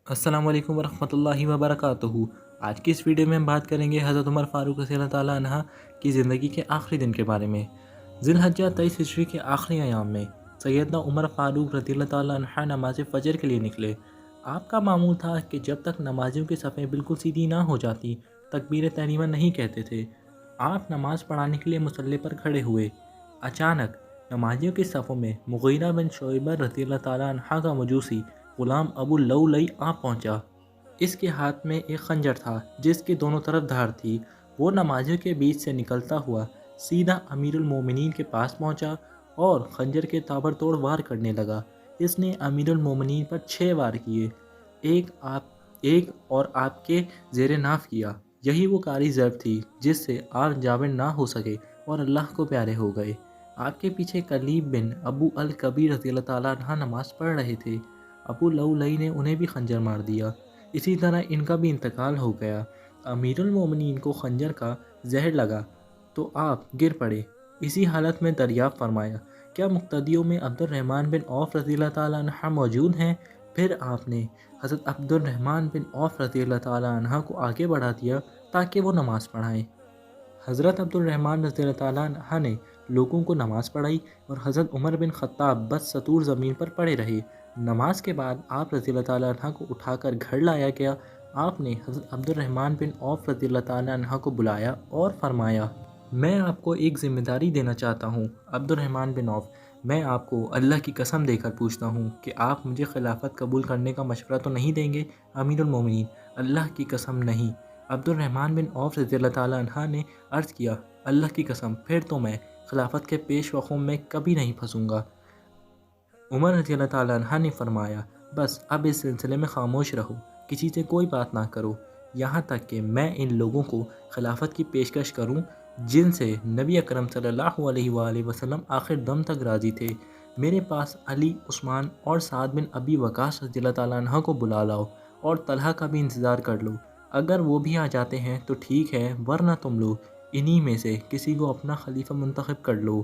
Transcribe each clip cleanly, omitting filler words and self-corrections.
السلام علیکم ورحمۃ اللہ وبرکاتہ۔ آج کی اس ویڈیو میں ہم بات کریں گے حضرت عمر فاروق رضی اللہ تعالیٰ عنہ کی زندگی کے آخری دن کے بارے میں۔ ذی الحجہ 23 ہجری کے آخری ایام میں سیدنا عمر فاروق رضی اللہ تعالیٰ عنہ نماز فجر کے لیے نکلے۔ آپ کا معمول تھا کہ جب تک نمازیوں کی صفیں بالکل سیدھی نہ ہو جاتی تکبیر تحریمہ نہیں کہتے تھے۔ آپ نماز پڑھانے کے لیے مصلی پر کھڑے ہوئے۔ اچانک نمازیوں کی صفوں میں مغیرہ بن شعبہ رضی اللہ تعالیٰ عنہ کا مجوسی غلام ابو لؤلؤ آ پہنچا۔ اس کے ہاتھ میں ایک خنجر تھا جس کی دونوں طرف دھار تھی۔ وہ نمازیوں کے بیچ سے نکلتا ہوا سیدھا امیر المومنین کے پاس پہنچا اور خنجر کے تابڑتوڑ وار کرنے لگا۔ اس نے امیر المومنین پر 6 وار کیے، ایک اور آپ کے زیر ناف کیا۔ یہی وہ کاری ضرب تھی جس سے آپ جابر نہ ہو سکے اور اللہ کو پیارے ہو گئے۔ آپ کے پیچھے کلیب بن ابو الکبیر رضی اللہ تعالیٰ عنہ نماز پڑھ رہے تھے۔ ابو لؤلؤ نے انہیں بھی خنجر مار دیا۔ اسی طرح ان کا بھی انتقال ہو گیا۔ امیر المومنین کو خنجر کا زہر لگا تو آپ گر پڑے۔ اسی حالت میں دریافت فرمایا، کیا مقتدیوں میں عبد الرحمن بن عوف رضی اللہ تعالیٰ عنہ موجود ہیں؟ پھر آپ نے حضرت عبد الرحمن بن عوف رضی اللہ تعالیٰ عنہ کو آگے بڑھا دیا تاکہ وہ نماز پڑھائیں۔ حضرت عبد الرحمن رضی اللہ تعالیٰ عنہ نے لوگوں کو نماز پڑھائی اور حضرت عمر بن خطاب بس سطور زمین پر پڑے رہے۔ نماز کے بعد آپ رضی اللہ تعالیٰ عنہ کو اٹھا کر گھر لایا گیا۔ آپ نے حضرت عبد الرحمن بن عوف رضی اللہ تعالیٰ عنہ کو بلایا اور فرمایا، میں آپ کو ایک ذمہ داری دینا چاہتا ہوں عبد الرحمن بن عوف۔ میں آپ کو اللہ کی قسم دے کر پوچھتا ہوں کہ آپ مجھے خلافت قبول کرنے کا مشورہ تو نہیں دیں گے؟ امیر المومنین، اللہ کی قسم نہیں۔ عبد الرحمن بن عوف رضی اللہ تعالیٰ عنہ نے عرض کیا، اللہ کی قسم پھر تو میں خلافت کے پیش وقوم میں کبھی نہیں پھنسوں گا۔ عمر رضی اللہ تعالیٰ عنہ نے فرمایا، بس اب اس سلسلے میں خاموش رہو، کسی سے کوئی بات نہ کرو، یہاں تک کہ میں ان لوگوں کو خلافت کی پیشکش کروں جن سے نبی اکرم صلی اللہ علیہ وآلہ وسلم آخر دم تک راضی تھے۔ میرے پاس علی، عثمان اور سعد بن ابی وقاص رضی اللہ تعالیٰ عنہ کو بلا لاؤ اور طلحہ کا بھی انتظار کر لو۔ اگر وہ بھی آ جاتے ہیں تو ٹھیک ہے، ورنہ تم لوگ انہی میں سے کسی کو اپنا خلیفہ منتخب کر لو۔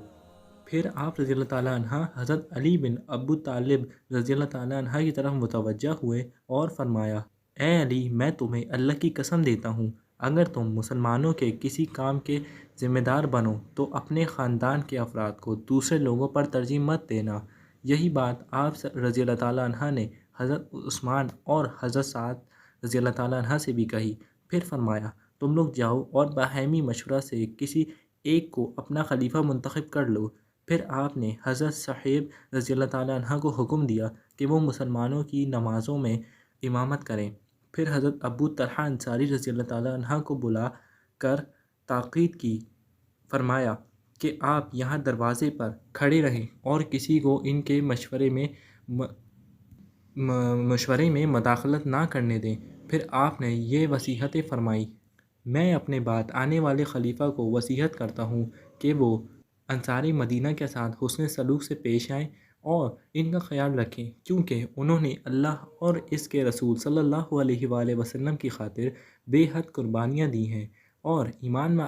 پھر آپ رضی اللہ تعالیٰ عنہ حضرت علی بن ابو طالب رضی اللہ تعالیٰ عنہ کی طرف متوجہ ہوئے اور فرمایا، اے علی، میں تمہیں اللہ کی قسم دیتا ہوں، اگر تم مسلمانوں کے کسی کام کے ذمہ دار بنو تو اپنے خاندان کے افراد کو دوسرے لوگوں پر ترجیح مت دینا۔ یہی بات آپ رضی اللہ تعالیٰ عنہ نے حضرت عثمان اور حضرت سعد رضی اللہ تعالیٰ عنہ سے بھی کہی۔ پھر فرمایا، تم لوگ جاؤ اور باہمی مشورہ سے کسی ایک کو اپنا خلیفہ منتخب کر لو۔ پھر آپ نے حضرت صہیب رضی اللہ تعالیٰ عنہ کو حکم دیا کہ وہ مسلمانوں کی نمازوں میں امامت کریں۔ پھر حضرت ابو طلحہ انصاری رضی اللہ تعالیٰ عنہ کو بلا کر تاکید کی، فرمایا کہ آپ یہاں دروازے پر کھڑے رہیں اور کسی کو ان کے مشورے میں مداخلت نہ کرنے دیں۔ پھر آپ نے یہ وصیتیں فرمائی، میں اپنے بعد آنے والے خلیفہ کو وصیت کرتا ہوں کہ وہ انصاری مدینہ کے ساتھ حسن سلوک سے پیش آئیں اور ان کا خیال رکھیں، کیونکہ انہوں نے اللہ اور اس کے رسول صلی اللہ علیہ وآلہ وسلم کی خاطر بے حد قربانیاں دی ہیں اور ایمان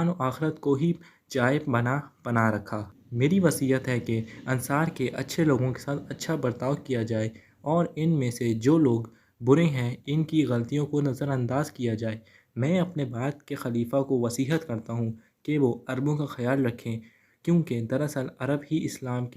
و آخرت کو ہی جائے پناہ رکھا۔ میری وصیت ہے کہ انصار کے اچھے لوگوں کے ساتھ اچھا برتاؤ کیا جائے اور ان میں سے جو لوگ برے ہیں ان کی غلطیوں کو نظر انداز کیا جائے۔ میں اپنے بعد کے خلیفہ کو وصیت کرتا ہوں کہ وہ عربوں کا خیال رکھیں، کیونکہ دراصل عرب ہی اسلام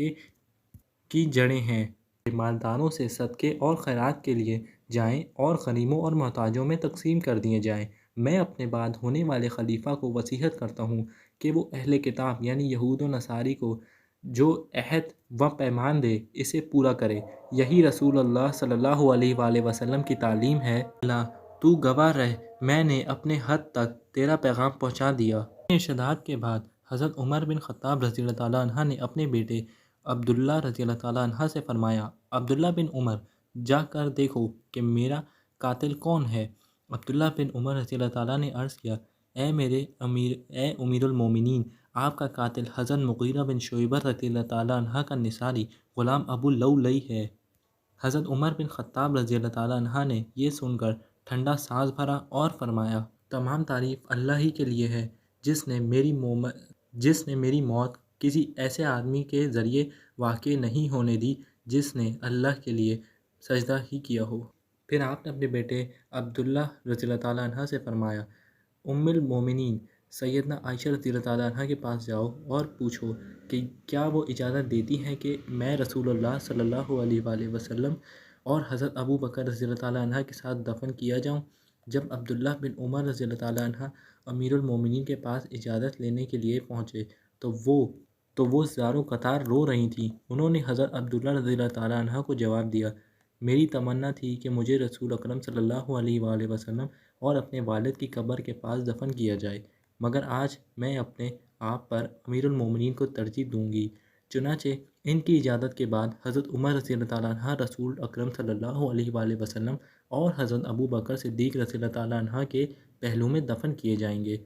کی جڑیں ہیں۔ مالداروں سے صدقے اور خیرات کے لیے جائیں اور غریبوں اور محتاجوں میں تقسیم کر دیے جائیں۔ میں اپنے بعد ہونے والے خلیفہ کو وصیت کرتا ہوں کہ وہ اہل کتاب یعنی یہود و نصاری کو جو عہد و پیمان دے اسے پورا کرے۔ یہی رسول اللہ صلی اللہ علیہ وآلہ وسلم کی تعلیم ہے۔ اللہ تو گواہ رہ، میں نے اپنے حد تک تیرا پیغام پہنچا دیا۔ ارشادات کے بعد حضرت عمر بن خطاب رضی اللہ تعالیٰ عنہ نے اپنے بیٹے عبداللہ رضی اللہ تعالیٰ عنہ سے فرمایا، عبداللہ بن عمر، جا کر دیکھو کہ میرا قاتل کون ہے۔ عبداللہ بن عمر رضی اللہ تعالیٰ نے عرض کیا، اے امیر المومنین، آپ کا قاتل حضرت مغیرہ بن شعبہ رضی اللہ تعالیٰ عنہ کا نصاری غلام ابو لؤلؤ ہے۔ حضرت عمر بن خطاب رضی اللہ تعالیٰ عنہ نے یہ سن کر ٹھنڈا سانس بھرا اور فرمایا، تمام تعریف اللہ ہی کے لیے ہے جس نے میری موت کسی ایسے آدمی کے ذریعے واقع نہیں ہونے دی جس نے اللہ کے لیے سجدہ ہی کیا ہو۔ پھر آپ نے اپنے بیٹے عبداللہ رضی اللہ تعالیٰ عنہ سے فرمایا، ام المومنین سیدنا عائشہ رضی اللہ تعالیٰ عنہ کے پاس جاؤ اور پوچھو کہ کیا وہ اجازت دیتی ہیں کہ میں رسول اللہ صلی اللہ علیہ وآلہ وسلم اور حضرت ابو بکر رضی اللہ تعالیٰ عنہ کے ساتھ دفن کیا جاؤں۔ جب عبداللہ بن عمر رضی اللہ تعالیٰ عنہ امیر المومنین کے پاس اجازت لینے کے لیے پہنچے تو وہ زاروں قطار رو رہی تھیں۔ انہوں نے حضرت عبداللہ رضی اللہ تعالیٰ عنہ کو جواب دیا، میری تمنا تھی کہ مجھے رسول اکرم صلی اللہ علیہ وآلہ وسلم اور اپنے والد کی قبر کے پاس دفن کیا جائے، مگر آج میں اپنے آپ پر امیر المومنین کو ترجیح دوں گی۔ چنانچہ ان کی اجازت کے بعد حضرت عمر رضی اللہ تعالیٰ عنہ رسول اکرم صلی اللہ علیہ وآلہ وسلم اور حضرت ابو بکر صدیق رضی اللہ تعالیٰ عنہ کے پہلو میں دفن کیے جائیں گے۔